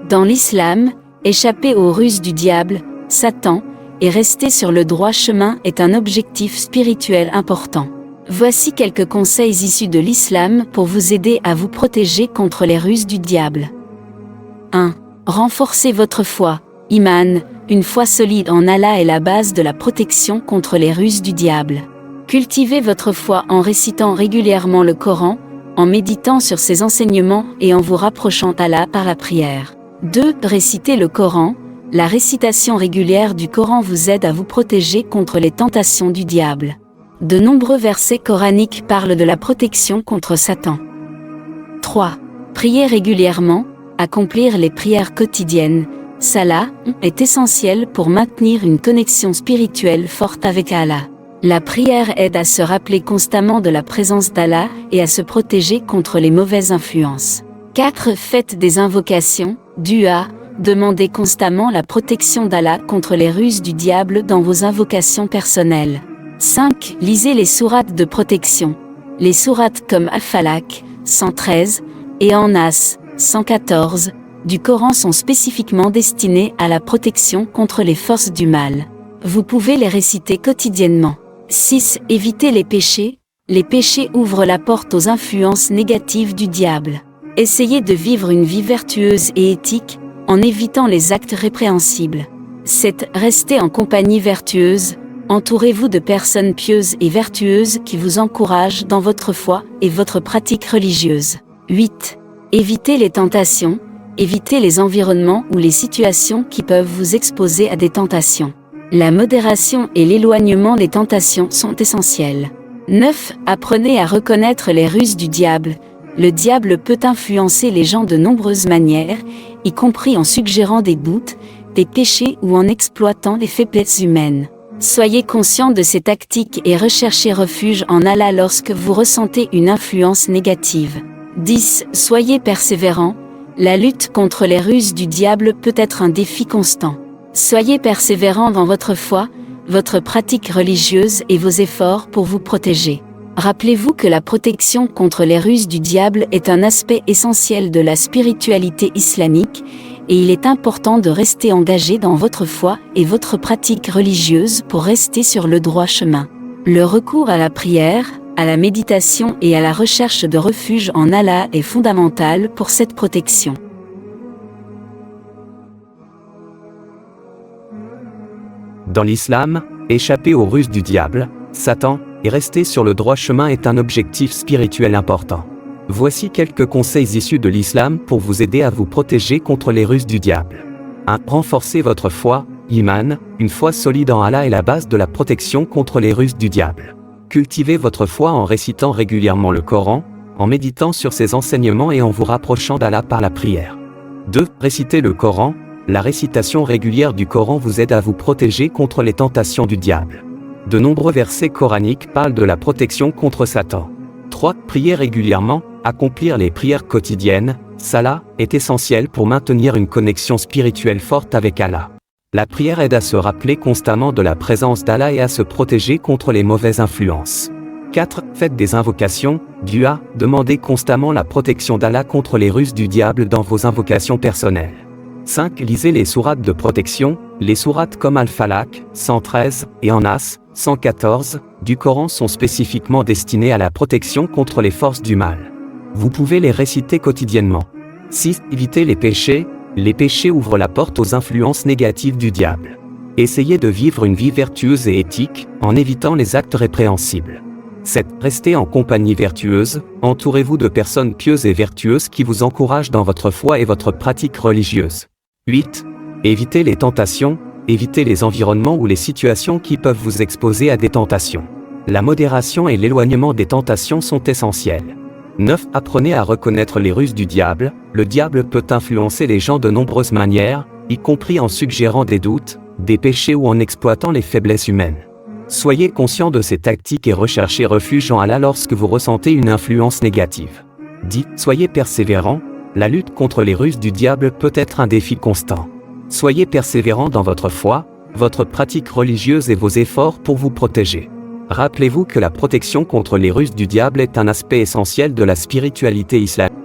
Dans l'islam, échapper aux ruses du diable, Satan, et rester sur le droit chemin est un objectif spirituel important. Voici quelques conseils issus de l'islam pour vous aider à vous protéger contre les ruses du diable. 1. Renforcez votre foi. Iman, une foi solide en Allah est la base de la protection contre les ruses du diable. Cultivez votre foi en récitant régulièrement le Coran, en méditant sur ses enseignements et en vous rapprochant d'Allah par la prière. 2. Récitez le Coran. La récitation régulière du Coran vous aide à vous protéger contre les tentations du diable. De nombreux versets coraniques parlent de la protection contre Satan. 3. Priez régulièrement. Accomplir les prières quotidiennes, Salah, est essentiel pour maintenir une connexion spirituelle forte avec Allah. La prière aide à se rappeler constamment de la présence d'Allah et à se protéger contre les mauvaises influences. 4. Faites des invocations, dua, demandez constamment la protection d'Allah contre les ruses du diable dans vos invocations personnelles. 5. Lisez les sourates de protection. Les sourates comme Al-Falaq, 113, et An-Nas, 114, du Coran sont spécifiquement destinées à la protection contre les forces du mal. Vous pouvez les réciter quotidiennement. 6. Évitez les péchés. Les péchés ouvrent la porte aux influences négatives du diable. Essayez de vivre une vie vertueuse et éthique, en évitant les actes répréhensibles. 7. Restez en compagnie vertueuse. Entourez-vous de personnes pieuses et vertueuses qui vous encouragent dans votre foi et votre pratique religieuse. 8. Évitez les tentations, évitez les environnements ou les situations qui peuvent vous exposer à des tentations. La modération et l'éloignement des tentations sont essentiels. 9. Apprenez à reconnaître les ruses du diable. Le diable peut influencer les gens de nombreuses manières, y compris en suggérant des doutes, des péchés ou en exploitant les faiblesses humaines. Soyez conscient de ces tactiques et recherchez refuge en Allah lorsque vous ressentez une influence négative. 10. Soyez persévérants. La lutte contre les ruses du diable peut être un défi constant. Soyez persévérants dans votre foi, votre pratique religieuse et vos efforts pour vous protéger. Rappelez-vous que la protection contre les ruses du diable est un aspect essentiel de la spiritualité islamique, et il est important de rester engagé dans votre foi et votre pratique religieuse pour rester sur le droit chemin. Le recours à la prière, à la méditation et à la recherche de refuge en Allah est fondamental pour cette protection. Dans l'islam, échapper aux ruses du diable, Satan, et rester sur le droit chemin est un objectif spirituel important. Voici quelques conseils issus de l'islam pour vous aider à vous protéger contre les ruses du diable. 1. Renforcez votre foi. Iman, une foi solide en Allah est la base de la protection contre les ruses du diable. Cultivez votre foi en récitant régulièrement le Coran, en méditant sur ses enseignements et en vous rapprochant d'Allah par la prière. 2. Récitez le Coran. La récitation régulière du Coran vous aide à vous protéger contre les tentations du diable. De nombreux versets coraniques parlent de la protection contre Satan. 3. Priez régulièrement. Accomplir les prières quotidiennes, Salah, est essentiel pour maintenir une connexion spirituelle forte avec Allah. La prière aide à se rappeler constamment de la présence d'Allah et à se protéger contre les mauvaises influences. 4. Faites des invocations, dua, demandez constamment la protection d'Allah contre les ruses du diable dans vos invocations personnelles. 5. Lisez les sourates de protection, les sourates comme Al-Falaq, 113, et An-Nas, 114, du Coran sont spécifiquement destinées à la protection contre les forces du mal. Vous pouvez les réciter quotidiennement. 6. Évitez les péchés. Les péchés ouvrent la porte aux influences négatives du diable. Essayez de vivre une vie vertueuse et éthique, en évitant les actes répréhensibles. 7. Restez en compagnie vertueuse. Entourez-vous de personnes pieuses et vertueuses qui vous encouragent dans votre foi et votre pratique religieuse. 8. Évitez les tentations. Évitez les environnements ou les situations qui peuvent vous exposer à des tentations. La modération et l'éloignement des tentations sont essentiels. 9. Apprenez à reconnaître les ruses du diable. Le diable peut influencer les gens de nombreuses manières, y compris en suggérant des doutes, des péchés ou en exploitant les faiblesses humaines. Soyez conscient de ces tactiques et recherchez refuge en Allah lorsque vous ressentez une influence négative. 10. Soyez persévérants. La lutte contre les ruses du diable peut être un défi constant. Soyez persévérants dans votre foi, votre pratique religieuse et vos efforts pour vous protéger. Rappelez-vous que la protection contre les ruses du diable est un aspect essentiel de la spiritualité islamique.